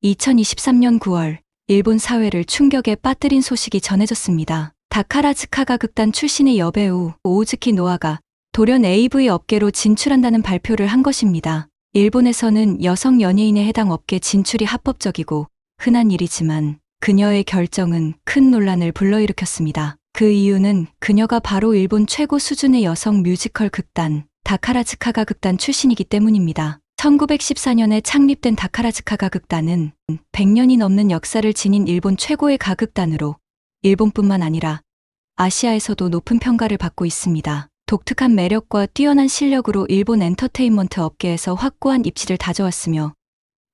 2023년 9월 일본 사회를 충격에 빠뜨린 소식이 전해졌습니다. 다카라즈카가 극단 출신의 여배우 오우즈키 노아가 돌연 AV 업계로 진출한다는 발표를 한 것입니다. 일본에서는 여성 연예인의 해당 업계 진출이 합법적이고 흔한 일이지만 그녀의 결정은 큰 논란을 불러일으켰습니다. 그 이유는 그녀가 바로 일본 최고 수준의 여성 뮤지컬 극단 다카라즈카가 극단 출신이기 때문입니다. 1914년에 창립된 다카라즈카가 극단은 100년이 넘는 역사를 지닌 일본 최고의 가극단으로 일본뿐만 아니라 아시아에서도 높은 평가를 받고 있습니다. 독특한 매력과 뛰어난 실력으로 일본 엔터테인먼트 업계에서 확고한 입지를 다져왔으며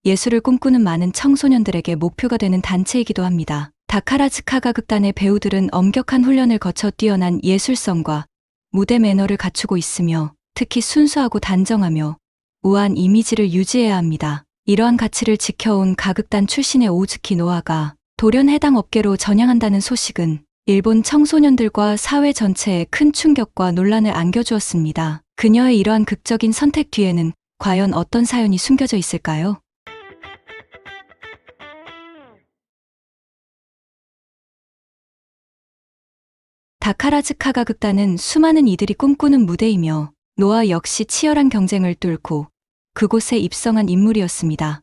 예술을 꿈꾸는 많은 청소년들에게 목표가 되는 단체이기도 합니다. 다카라즈카가 극단의 배우들은 엄격한 훈련을 거쳐 뛰어난 예술성과 무대 매너를 갖추고 있으며 특히 순수하고 단정하며 우아한 이미지를 유지해야 합니다. 이러한 가치를 지켜온 가극단 출신의 오우즈키 노아가 돌연 해당 업계로 전향한다는 소식은 일본 청소년들과 사회 전체에 큰 충격과 논란을 안겨주었습니다. 그녀의 이러한 극적인 선택 뒤에는 과연 어떤 사연이 숨겨져 있을까요? 다카라즈카가 극단은 수많은 이들이 꿈꾸는 무대이며 노아 역시 치열한 경쟁을 뚫고 그곳에 입성한 인물이었습니다.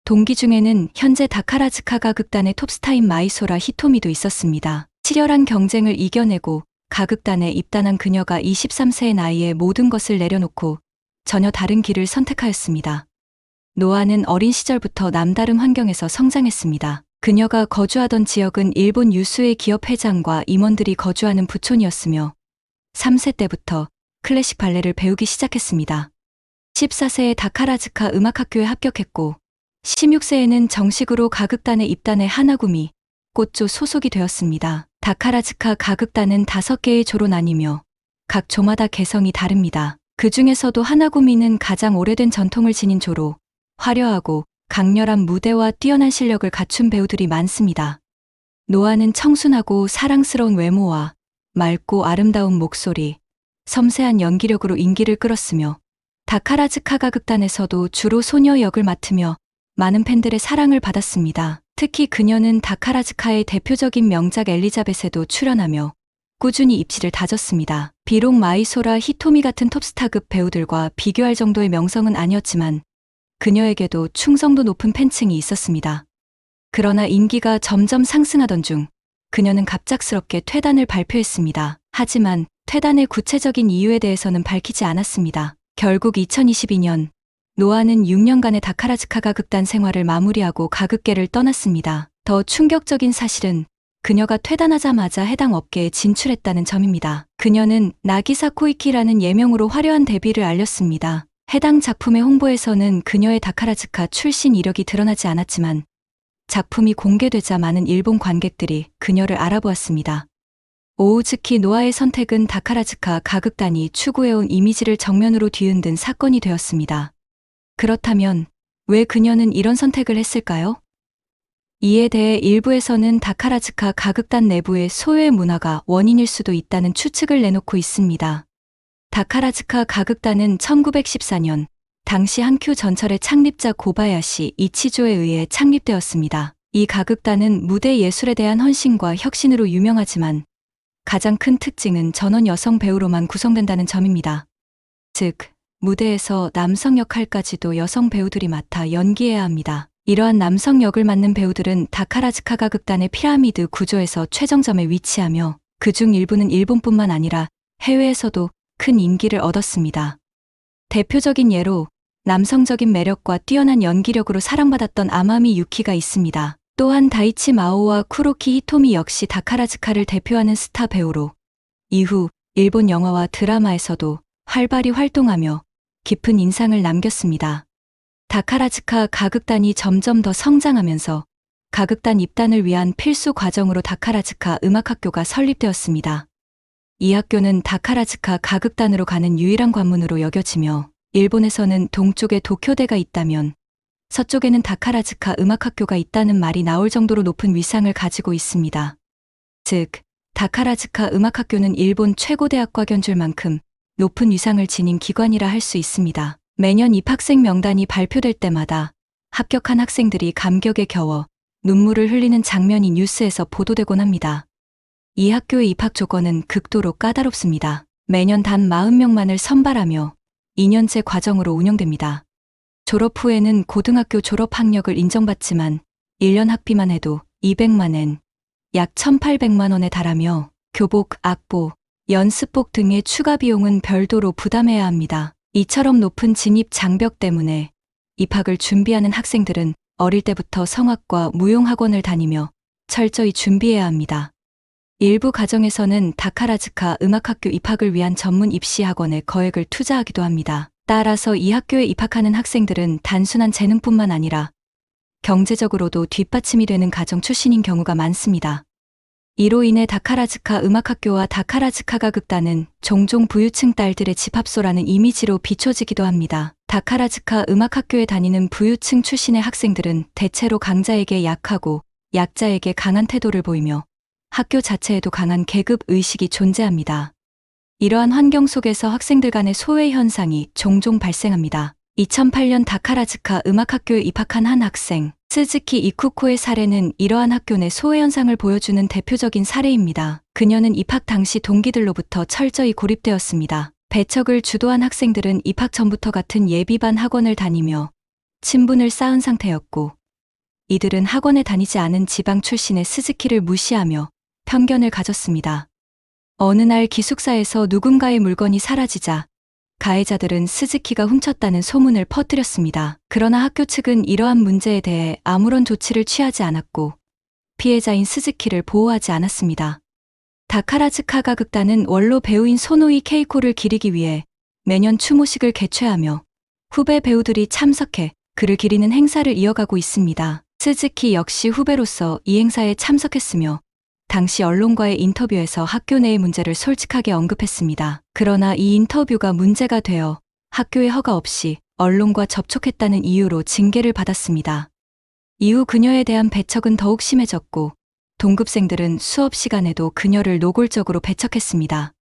동기 중에는 현재 다카라즈카가 극단의 톱스타인 마이소라 히토미도 있었습니다. 치열한 경쟁을 이겨내고 가극단에 입단한 그녀가 23세의 나이에 모든 것을 내려놓고 전혀 다른 길을 선택하였습니다. 노아는 어린 시절부터 남다른 환경에서 성장했습니다. 그녀가 거주하던 지역은 일본 유수의 기업 회장과 임원들이 거주하는 부촌이었으며 3세 때부터 클래식 발레를 배우기 시작했습니다. 14세에 다카라즈카 음악학교에 합격했고 16세에는 정식으로 가극단에 입단해 하나구미, 꽃조 소속이 되었습니다. 다카라즈카 가극단은 5개의 조로 나뉘며 각 조마다 개성이 다릅니다. 그 중에서도 하나구미는 가장 오래된 전통을 지닌 조로 화려하고 강렬한 무대와 뛰어난 실력을 갖춘 배우들이 많습니다. 노아는 청순하고 사랑스러운 외모와 맑고 아름다운 목소리, 섬세한 연기력으로 인기를 끌었으며 다카라즈카가 극단에서도 주로 소녀 역을 맡으며 많은 팬들의 사랑을 받았습니다. 특히 그녀는 다카라즈카의 대표적인 명작 엘리자벳에도 출연하며 꾸준히 입지를 다졌습니다. 비록 마이소라 히토미 같은 톱스타급 배우들과 비교할 정도의 명성은 아니었지만 그녀에게도 충성도 높은 팬층이 있었습니다. 그러나 인기가 점점 상승하던 중 그녀는 갑작스럽게 퇴단을 발표했습니다. 하지만 퇴단의 구체적인 이유에 대해서는 밝히지 않았습니다. 결국 2022년 노아는 6년간의 다카라즈카가 극단 생활을 마무리하고 가극계를 떠났습니다. 더 충격적인 사실은 그녀가 퇴단하자마자 해당 업계에 진출했다는 점입니다. 그녀는 나기사 코이키라는 예명으로 화려한 데뷔를 알렸습니다. 해당 작품의 홍보에서는 그녀의 다카라즈카 출신 이력이 드러나지 않았지만 작품이 공개되자 많은 일본 관객들이 그녀를 알아보았습니다. 오우즈키 노아의 선택은 다카라즈카 가극단이 추구해온 이미지를 정면으로 뒤흔든 사건이 되었습니다. 그렇다면 왜 그녀는 이런 선택을 했을까요? 이에 대해 일부에서는 다카라즈카 가극단 내부의 소외 문화가 원인일 수도 있다는 추측을 내놓고 있습니다. 다카라즈카 가극단은 1914년 당시 한큐 전철의 창립자 고바야시 이치조에 의해 창립되었습니다. 이 가극단은 무대 예술에 대한 헌신과 혁신으로 유명하지만 가장 큰 특징은 전원 여성 배우로만 구성된다는 점입니다. 즉, 무대에서 남성 역할까지도 여성 배우들이 맡아 연기해야 합니다. 이러한 남성 역을 맡는 배우들은 다카라즈카가 극단의 피라미드 구조에서 최정점에 위치하며 그중 일부는 일본뿐만 아니라 해외에서도 큰 인기를 얻었습니다. 대표적인 예로 남성적인 매력과 뛰어난 연기력으로 사랑받았던 아마미 유키가 있습니다. 또한 다이치 마오와 쿠로키 히토미 역시 다카라즈카를 대표하는 스타 배우로 이후 일본 영화와 드라마에서도 활발히 활동하며 깊은 인상을 남겼습니다. 다카라즈카 가극단이 점점 더 성장하면서 가극단 입단을 위한 필수 과정으로 다카라즈카 음악학교가 설립되었습니다. 이 학교는 다카라즈카 가극단으로 가는 유일한 관문으로 여겨지며 일본에서는 동쪽에 도쿄대가 있다면 서쪽에는 다카라즈카 음악학교가 있다는 말이 나올 정도로 높은 위상을 가지고 있습니다. 즉, 다카라즈카 음악학교는 일본 최고 대학과견 줄 만큼 높은 위상을 지닌 기관이라 할 수 있습니다. 매년 입학생 명단이 발표될 때마다 합격한 학생들이 감격에 겨워 눈물을 흘리는 장면이 뉴스에서 보도되곤 합니다. 이 학교의 입학 조건은 극도로 까다롭습니다. 매년 단 40명만을 선발하며 2년제 과정으로 운영됩니다. 졸업 후에는 고등학교 졸업 학력을 인정받지만 1년 학비만 해도 200만 엔, 약 1,800만 원에 달하며 교복, 악보, 연습복 등의 추가 비용은 별도로 부담해야 합니다. 이처럼 높은 진입 장벽 때문에 입학을 준비하는 학생들은 어릴 때부터 성악과 무용학원을 다니며 철저히 준비해야 합니다. 일부 가정에서는 다카라즈카 음악학교 입학을 위한 전문 입시학원에 거액을 투자하기도 합니다. 따라서 이 학교에 입학하는 학생들은 단순한 재능뿐만 아니라 경제적으로도 뒷받침이 되는 가정 출신인 경우가 많습니다. 이로 인해 다카라즈카 음악학교와 다카라즈카가 극단은 종종 부유층 딸들의 집합소라는 이미지로 비춰지기도 합니다. 다카라즈카 음악학교에 다니는 부유층 출신의 학생들은 대체로 강자에게 약하고 약자에게 강한 태도를 보이며 학교 자체에도 강한 계급 의식이 존재합니다. 이러한 환경 속에서 학생들 간의 소외 현상이 종종 발생합니다. 2008년 다카라즈카 음악학교에 입학한 한 학생, 스즈키 이쿠코의 사례는 이러한 학교 내 소외 현상을 보여주는 대표적인 사례입니다. 그녀는 입학 당시 동기들로부터 철저히 고립되었습니다. 배척을 주도한 학생들은 입학 전부터 같은 예비반 학원을 다니며 친분을 쌓은 상태였고, 이들은 학원에 다니지 않은 지방 출신의 스즈키를 무시하며 편견을 가졌습니다. 어느 날 기숙사에서 누군가의 물건이 사라지자 가해자들은 스즈키가 훔쳤다는 소문을 퍼뜨렸습니다. 그러나 학교 측은 이러한 문제에 대해 아무런 조치를 취하지 않았고 피해자인 스즈키를 보호하지 않았습니다. 다카라즈카가 극단은 원로 배우인 소노이 케이코를 기리기 위해 매년 추모식을 개최하며 후배 배우들이 참석해 그를 기리는 행사를 이어가고 있습니다. 스즈키 역시 후배로서 이 행사에 참석했으며 당시 언론과의 인터뷰에서 학교 내의 문제를 솔직하게 언급했습니다. 그러나 이 인터뷰가 문제가 되어 학교의 허가 없이 언론과 접촉했다는 이유로 징계를 받았습니다. 이후 그녀에 대한 배척은 더욱 심해졌고 동급생들은 수업 시간에도 그녀를 노골적으로 배척했습니다.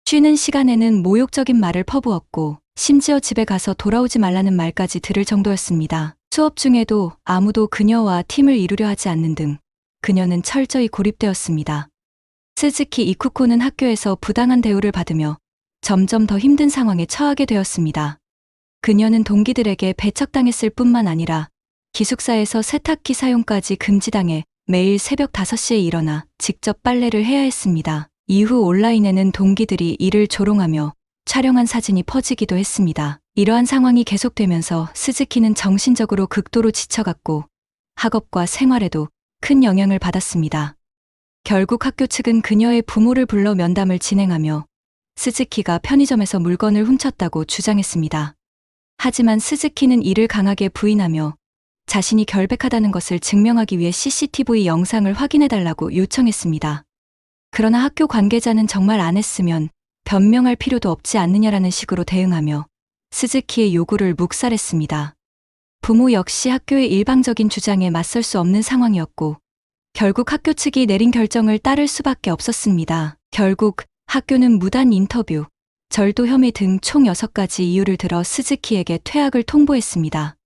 쉬는 시간에는 모욕적인 말을 퍼부었고 심지어 집에 가서 돌아오지 말라는 말까지 들을 정도였습니다. 수업 중에도 아무도 그녀와 팀을 이루려 하지 않는 등 그녀는 철저히 고립되었습니다. 스즈키 이쿠코는 학교에서 부당한 대우를 받으며 점점 더 힘든 상황에 처하게 되었습니다. 그녀는 동기들에게 배척당했을 뿐만 아니라 기숙사에서 세탁기 사용까지 금지당해 매일 새벽 5시에 일어나 직접 빨래를 해야 했습니다. 이후 온라인에는 동기들이 이를 조롱하며 촬영한 사진이 퍼지기도 했습니다. 이러한 상황이 계속되면서 스즈키는 정신적으로 극도로 지쳐갔고 학업과 생활에도 큰 영향을 받았습니다. 결국 학교 측은 그녀의 부모를 불러 면담을 진행하며 스즈키가 편의점에서 물건을 훔쳤다고 주장했습니다. 하지만 스즈키는 이를 강하게 부인하며 자신이 결백하다는 것을 증명하기 위해 CCTV 영상을 확인해달라고 요청했습니다. 그러나 학교 관계자는 정말 안 했으면 변명할 필요도 없지 않느냐라는 식으로 대응하며 스즈키의 요구를 묵살했습니다. 부모 역시 학교의 일방적인 주장에 맞설 수 없는 상황이었고 결국 학교 측이 내린 결정을 따를 수밖에 없었습니다. 결국 학교는 무단 인터뷰, 절도 혐의 등 총 6가지 이유를 들어 스즈키에게 퇴학을 통보했습니다.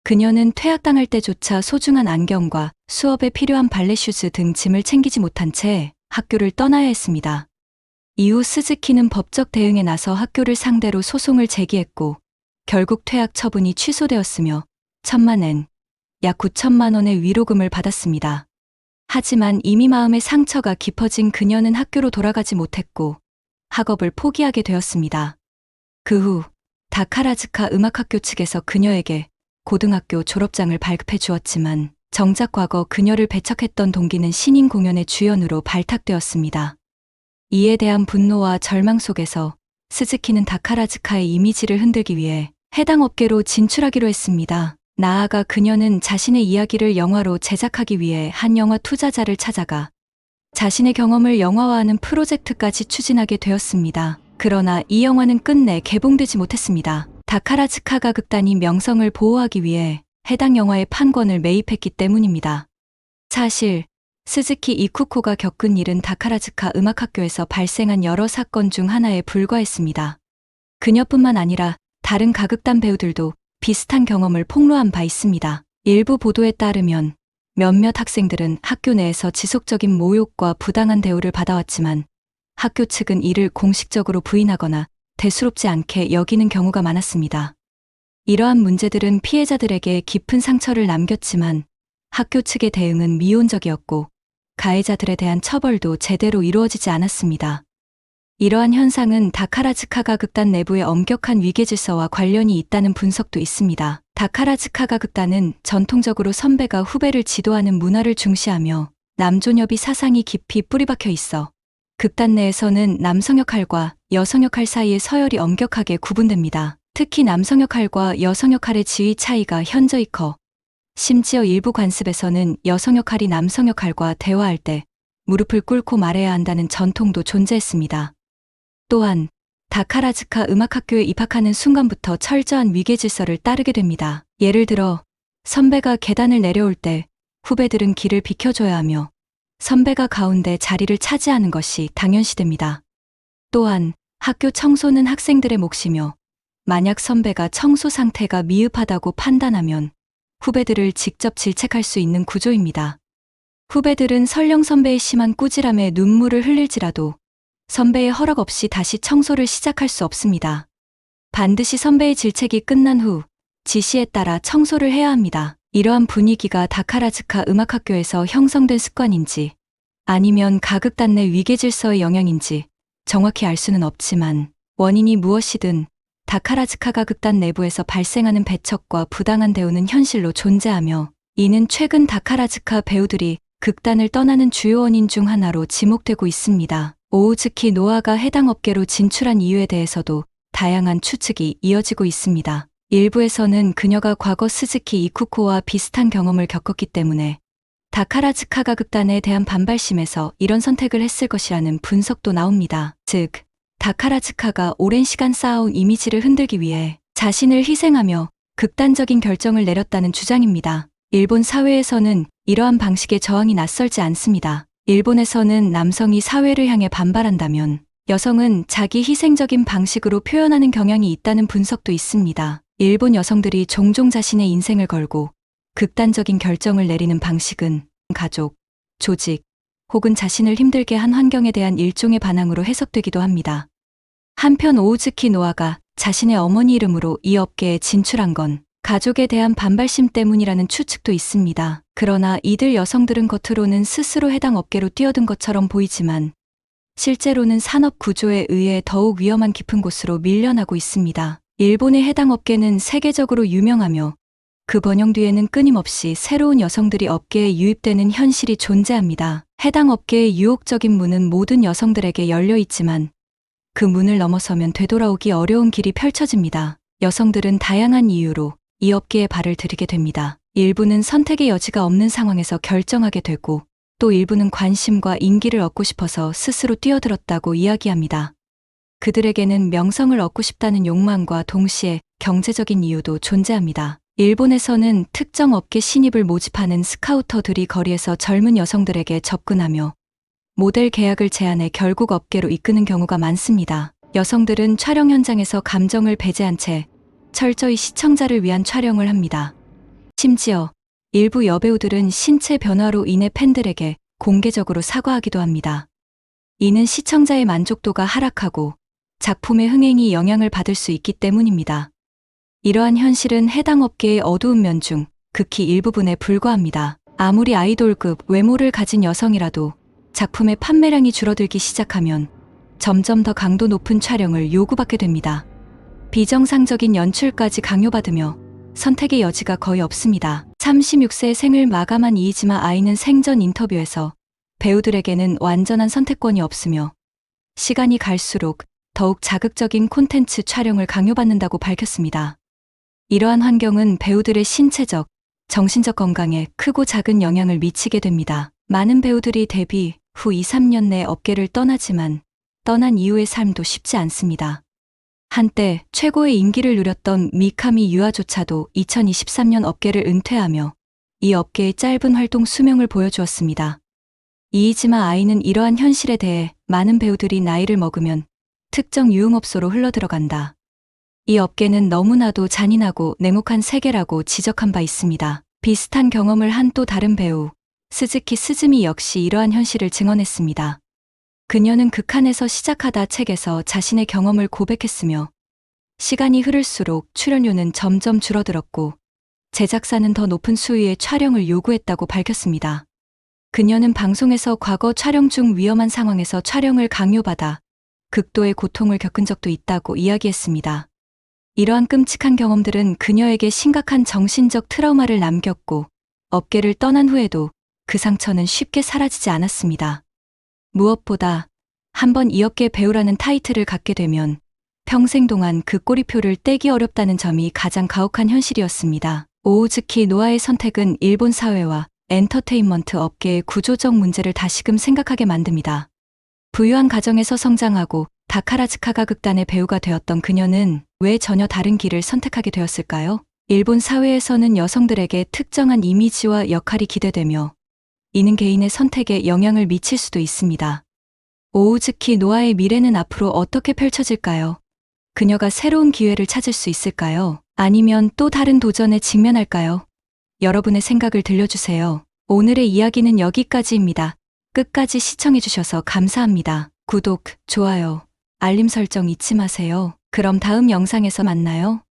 그녀는 퇴학당할 때조차 소중한 안경과 수업에 필요한 발레 슈즈 등 짐을 챙기지 못한 채 학교를 떠나야 했습니다. 이후 스즈키는 법적 대응에 나서 학교를 상대로 소송을 제기했고 결국 퇴학 처분이 취소되었으며 1,000만 엔, 약 9천만 원의 위로금을 받았습니다. 하지만 이미 마음의 상처가 깊어진 그녀는 학교로 돌아가지 못했고 학업을 포기하게 되었습니다. 그 후 다카라즈카 음악학교 측에서 그녀에게 고등학교 졸업장을 발급해 주었지만 정작 과거 그녀를 배척했던 동기는 신인 공연의 주연으로 발탁되었습니다. 이에 대한 분노와 절망 속에서 스즈키는 다카라즈카의 이미지를 흔들기 위해 해당 업계로 진출하기로 했습니다. 나아가 그녀는 자신의 이야기를 영화로 제작하기 위해 한 영화 투자자를 찾아가 자신의 경험을 영화화하는 프로젝트까지 추진하게 되었습니다. 그러나 이 영화는 끝내 개봉되지 못했습니다. 다카라즈카가 극단이 명성을 보호하기 위해 해당 영화의 판권을 매입했기 때문입니다. 사실 스즈키 이쿠코가 겪은 일은 다카라즈카 음악학교에서 발생한 여러 사건 중 하나에 불과했습니다. 그녀뿐만 아니라 다른 가극단 배우들도 비슷한 경험을 폭로한 바 있습니다. 일부 보도에 따르면 몇몇 학생들은 학교 내에서 지속적인 모욕과 부당한 대우를 받아왔지만 학교 측은 이를 공식적으로 부인하거나 대수롭지 않게 여기는 경우가 많았습니다. 이러한 문제들은 피해자들에게 깊은 상처를 남겼지만 학교 측의 대응은 미온적이었고 가해자들에 대한 처벌도 제대로 이루어지지 않았습니다. 이러한 현상은 다카라즈카가 극단 내부의 엄격한 위계질서와 관련이 있다는 분석도 있습니다. 다카라즈카가 극단은 전통적으로 선배가 후배를 지도하는 문화를 중시하며 남존여비 사상이 깊이 뿌리박혀 있어 극단 내에서는 남성 역할과 여성 역할 사이의 서열이 엄격하게 구분됩니다. 특히 남성 역할과 여성 역할의 지위 차이가 현저히 커 심지어 일부 관습에서는 여성 역할이 남성 역할과 대화할 때 무릎을 꿇고 말해야 한다는 전통도 존재했습니다. 또한 다카라즈카 음악학교에 입학하는 순간부터 철저한 위계질서를 따르게 됩니다. 예를 들어 선배가 계단을 내려올 때 후배들은 길을 비켜줘야 하며 선배가 가운데 자리를 차지하는 것이 당연시됩니다. 또한 학교 청소는 학생들의 몫이며 만약 선배가 청소 상태가 미흡하다고 판단하면 후배들을 직접 질책할 수 있는 구조입니다. 후배들은 설령 선배의 심한 꾸지람에 눈물을 흘릴지라도 선배의 허락 없이 다시 청소를 시작할 수 없습니다. 반드시 선배의 질책이 끝난 후 지시에 따라 청소를 해야 합니다. 이러한 분위기가 다카라즈카 음악학교에서 형성된 습관인지 아니면 가극단 내 위계질서의 영향인지 정확히 알 수는 없지만 원인이 무엇이든 다카라즈카가 극단 내부에서 발생하는 배척과 부당한 대우는 현실로 존재하며 이는 최근 다카라즈카 배우들이 극단을 떠나는 주요 원인 중 하나로 지목되고 있습니다. 오우즈키 노아가 해당 업계로 진출한 이유에 대해서도 다양한 추측이 이어지고 있습니다. 일부에서는 그녀가 과거 스즈키 이쿠코와 비슷한 경험을 겪었기 때문에 다카라즈카가 극단에 대한 반발심에서 이런 선택을 했을 것이라는 분석도 나옵니다. 즉, 다카라즈카가 오랜 시간 쌓아온 이미지를 흔들기 위해 자신을 희생하며 극단적인 결정을 내렸다는 주장입니다. 일본 사회에서는 이러한 방식의 저항이 낯설지 않습니다. 일본에서는 남성이 사회를 향해 반발한다면 여성은 자기 희생적인 방식으로 표현하는 경향이 있다는 분석도 있습니다. 일본 여성들이 종종 자신의 인생을 걸고 극단적인 결정을 내리는 방식은 가족, 조직, 혹은 자신을 힘들게 한 환경에 대한 일종의 반항으로 해석되기도 합니다. 한편 오우즈키 노아가 자신의 어머니 이름으로 이 업계에 진출한 건 가족에 대한 반발심 때문이라는 추측도 있습니다. 그러나 이들 여성들은 겉으로는 스스로 해당 업계로 뛰어든 것처럼 보이지만 실제로는 산업 구조에 의해 더욱 위험한 깊은 곳으로 밀려나고 있습니다. 일본의 해당 업계는 세계적으로 유명하며 그 번영 뒤에는 끊임없이 새로운 여성들이 업계에 유입되는 현실이 존재합니다. 해당 업계의 유혹적인 문은 모든 여성들에게 열려 있지만 그 문을 넘어서면 되돌아오기 어려운 길이 펼쳐집니다. 여성들은 다양한 이유로 이 업계에 발을 들이게 됩니다. 일부는 선택의 여지가 없는 상황에서 결정하게 되고 또 일부는 관심과 인기를 얻고 싶어서 스스로 뛰어들었다고 이야기합니다. 그들에게는 명성을 얻고 싶다는 욕망과 동시에 경제적인 이유도 존재합니다. 일본에서는 특정 업계 신입을 모집하는 스카우터들이 거리에서 젊은 여성들에게 접근하며 모델 계약을 제안해 결국 업계로 이끄는 경우가 많습니다. 여성들은 촬영 현장에서 감정을 배제한 채 철저히 시청자를 위한 촬영을 합니다. 심지어 일부 여배우들은 신체 변화로 인해 팬들에게 공개적으로 사과하기도 합니다. 이는 시청자의 만족도가 하락하고 작품의 흥행이 영향을 받을 수 있기 때문입니다. 이러한 현실은 해당 업계의 어두운 면 중 극히 일부분에 불과합니다. 아무리 아이돌급 외모를 가진 여성이라도 작품의 판매량이 줄어들기 시작하면 점점 더 강도 높은 촬영을 요구받게 됩니다. 비정상적인 연출까지 강요받으며 선택의 여지가 거의 없습니다. 36세 생을 마감한 이이지마 아이는 생전 인터뷰에서 배우들에게는 완전한 선택권이 없으며 시간이 갈수록 더욱 자극적인 콘텐츠 촬영을 강요받는다고 밝혔습니다. 이러한 환경은 배우들의 신체적, 정신적 건강에 크고 작은 영향을 미치게 됩니다. 많은 배우들이 데뷔 후 2, 3년 내 업계를 떠나지만 떠난 이후의 삶도 쉽지 않습니다. 한때 최고의 인기를 누렸던 미카미 유아조차도 2023년 업계를 은퇴하며 이 업계의 짧은 활동 수명을 보여주었습니다. 이이지마 아이는 이러한 현실에 대해 많은 배우들이 나이를 먹으면 특정 유흥업소로 흘러들어간다. 이 업계는 너무나도 잔인하고 냉혹한 세계라고 지적한 바 있습니다. 비슷한 경험을 한 또 다른 배우, 스즈키 스즈미 역시 이러한 현실을 증언했습니다. 그녀는 극한에서 시작하다 책에서 자신의 경험을 고백했으며 시간이 흐를수록 출연료는 점점 줄어들었고 제작사는 더 높은 수위의 촬영을 요구했다고 밝혔습니다. 그녀는 방송에서 과거 촬영 중 위험한 상황에서 촬영을 강요받아 극도의 고통을 겪은 적도 있다고 이야기했습니다. 이러한 끔찍한 경험들은 그녀에게 심각한 정신적 트라우마를 남겼고 업계를 떠난 후에도 그 상처는 쉽게 사라지지 않았습니다. 무엇보다 한번 이 업계 배우라는 타이틀을 갖게 되면 평생 동안 그 꼬리표를 떼기 어렵다는 점이 가장 가혹한 현실이었습니다. 오우즈키 노아의 선택은 일본 사회와 엔터테인먼트 업계의 구조적 문제를 다시금 생각하게 만듭니다. 부유한 가정에서 성장하고 다카라즈카가 극단의 배우가 되었던 그녀는 왜 전혀 다른 길을 선택하게 되었을까요? 일본 사회에서는 여성들에게 특정한 이미지와 역할이 기대되며 이는 개인의 선택에 영향을 미칠 수도 있습니다. 오우즈키 노아의 미래는 앞으로 어떻게 펼쳐질까요? 그녀가 새로운 기회를 찾을 수 있을까요? 아니면 또 다른 도전에 직면할까요? 여러분의 생각을 들려주세요. 오늘의 이야기는 여기까지입니다. 끝까지 시청해주셔서 감사합니다. 구독, 좋아요, 알림 설정 잊지 마세요. 그럼 다음 영상에서 만나요.